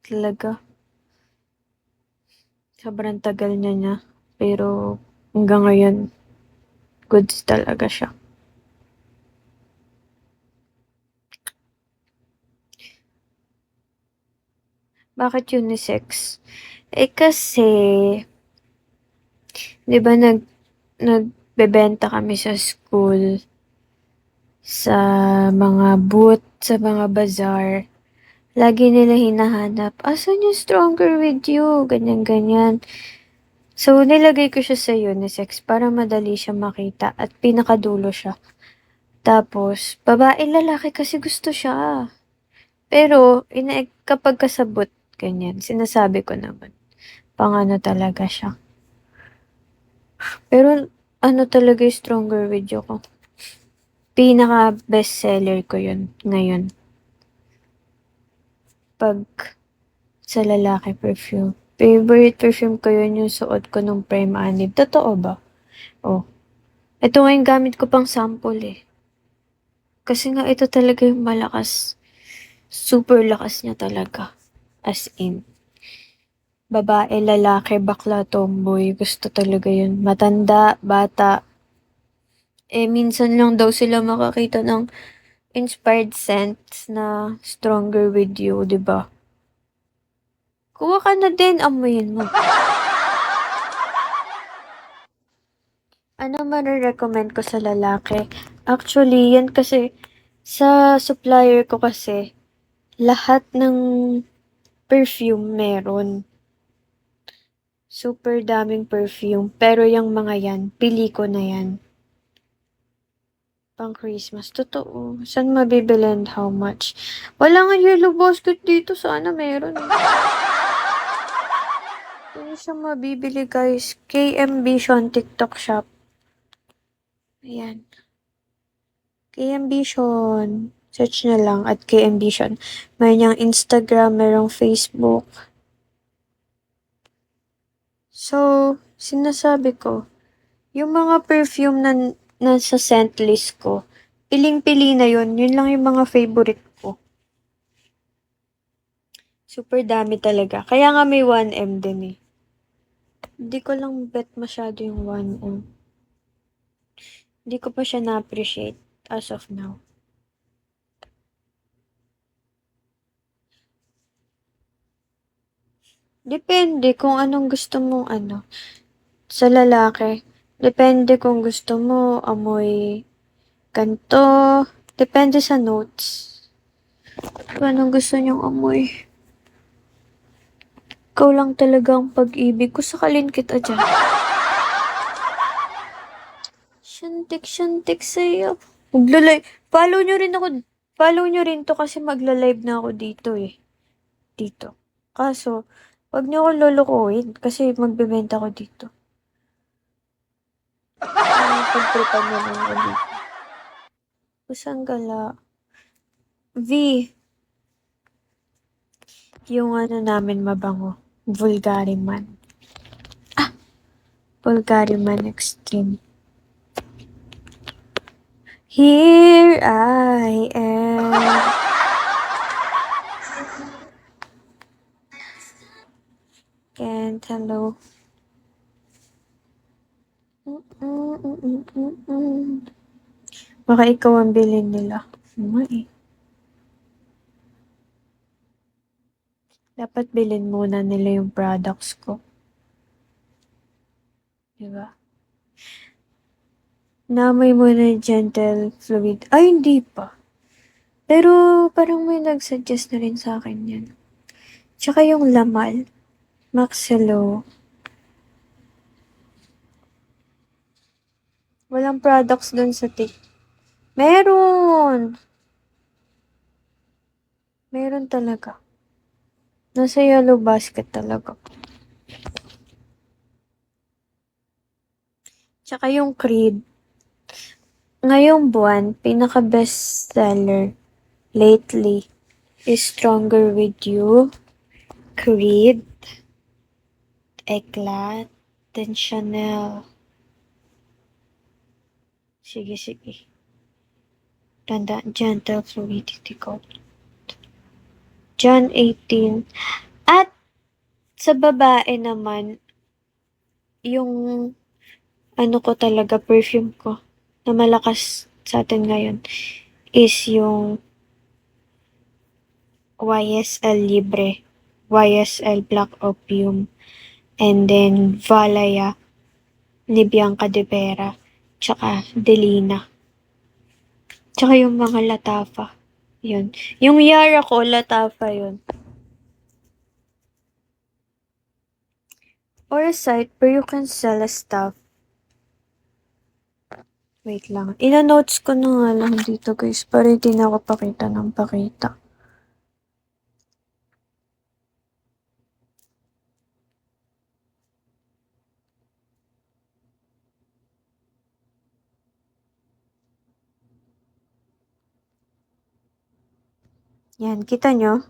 talaga. Sobrang tagal niya. Pero hanggang ngayon, goods talaga siya. Bakit unisex? Kasi, di ba nagbebenta kami sa school, sa mga booth, sa mga bazaar. Lagi nila hinahanap, asan yung stronger with you? Ganyan-ganyan. So, nilagay ko siya sa unisex para madali siya makita at pinakadulo siya. Tapos, babae lalaki kasi gusto siya. Pero, kapag kasabot, ganyan, sinasabi ko naman, pang talaga siya. Pero, ano talaga yung stronger with you ko? Pinaka bestseller ko yun ngayon. Pag sa lalaki perfume. Favorite perfume ko yun yung suot ko nung prime anib. Totoo ba? Oh. Ito nga yung gamit ko pang sample eh. Kasi nga ito talaga yung malakas. Super lakas niya talaga. As in. Babae, lalaki, bakla, tomboy. Gusto talaga yun. Matanda, bata. Minsan lang daw sila makakita ng inspired scents na stronger with you, di ba? Kuha ka na din, amuyin mo. Ano mare-recommend ko sa lalaki? Actually, yan kasi, sa supplier ko kasi, lahat ng perfume meron. Super daming perfume. Pero yung mga yan, pili ko na yan. Pang Christmas. Totoo. Saan mabibili and how much? Wala nga yellow basket dito. Sana meron. Hindi siya mabibili guys. KM Vision TikTok shop. Ayan. KM Vision. Search na lang at KM Vision. Mayroon niyang Instagram, mayroong Facebook. So, sinasabi ko, yung mga perfume na nasa scent list ko, piling-pili na yun. Yun lang yung mga favorite ko. Super dami talaga. Kaya nga may 1M din eh. Hindi ko lang bet masyado yung 1M. Hindi ko pa siya na-appreciate as of now. Depende kung anong gusto mong ano. Sa lalaki, depende kung gusto mo amoy ganto. Depende sa notes. Kung anong gusto niyong amoy. Ikaw lang talaga ang pag-ibig ko. Sakalin kita dyan. Syantik sa'yo. Magla-live. Follow nyo rin ako. Follow nyo rin to kasi magla-live na ako dito eh. Dito. Kaso, wag nyo akong lolokohin kasi magbebenta ko dito. Pagtripan nyo lang ako dito. Kusang gala. V. Yung ano namin mabango. Vulgariman. Vulgariman Extreme. Here I am. And hello. Baka ikaw ang bilhin nila. Eh. Dapat bilhin muna nila yung products ko. Diba? Naamoy mo na yung gentle fluid. Ay, hindi pa. Pero parang may nag-suggest na rin sa akin yan. Tsaka yung Lamal. Maxello. Walang products dun sa tik. Meron! Meron talaga. Nasa yellow basket talaga. Tsaka yung Creed. Ngayong buwan, pinaka-best seller lately is Stronger With You, Creed, Eclat, then Chanel. Sige. Tandaan, gentle fluidity ko. John 18. Sa babae naman, yung ano ko talaga, perfume ko, na malakas sa atin ngayon, is yung YSL Libre, YSL Black Opium, and then Valaya, ni Bianca De Vera, tsaka Delina. Tsaka yung mga Latafa. Yun. Yung Yara ko, Latafa yun. Or a site where you can sell a stuff. Wait lang. Ina-notes ko na nga lang dito guys para hindi na ako pakita ng pakita. Yan, kita nyo?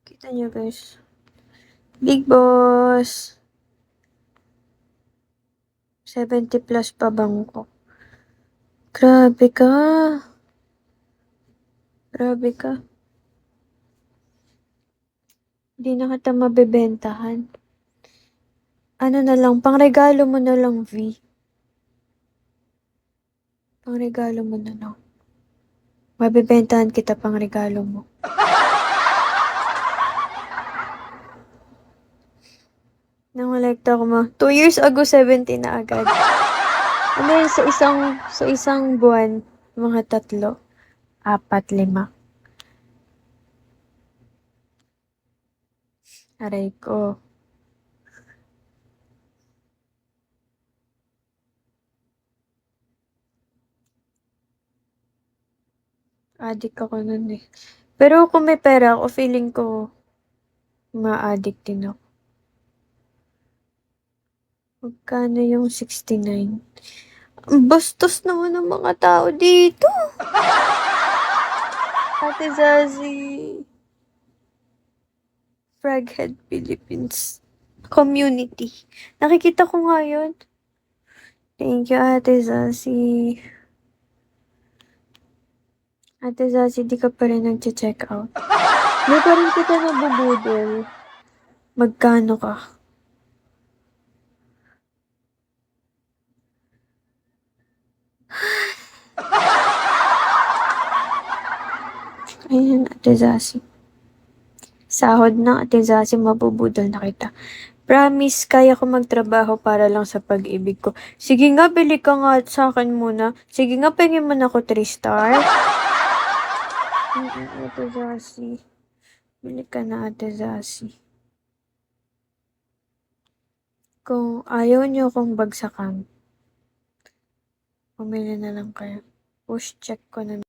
Kita nyo guys. Big Boss! 70 plus pa bangko. Grabe ka! Grabe ka. Hindi na kita mabebentahan. Ano na lang, pangregalo mo na lang, V. Pangregalo mo na lang. Mabebentahan kita pangregalo mo. Nangolekta ko 2 years ago, 70 na agad. Ano yun, sa isang buwan, mga 3, 4, 5. Aray ko. Addict ako nun eh. Pero kung may pera ako, feeling ko ma-addict din ako. Magkano yung 69? Ang bastos naman ng mga tao dito. Ate Zazie. Fraghead Philippines Community. Nakikita ko nga yun. Thank you, Ate Zazie. Ate Zazie, di ka pa rin nag-check out. Di pa rin kita nabubudol. Magkano ka? Ayan, Ate Zazie. Sahod ng Ate Zazie, mabubudol na kita. Promise, kaya ko magtrabaho para lang sa pag-ibig ko. Sige nga, bili ka nga sa akin muna. Sige nga, pengin mo na ako 3 star. Ate Zazie. Bili ka na, Ate Zazie. Kung ayaw niyo akong bagsakan, pumili na lang kayo. Push check ko na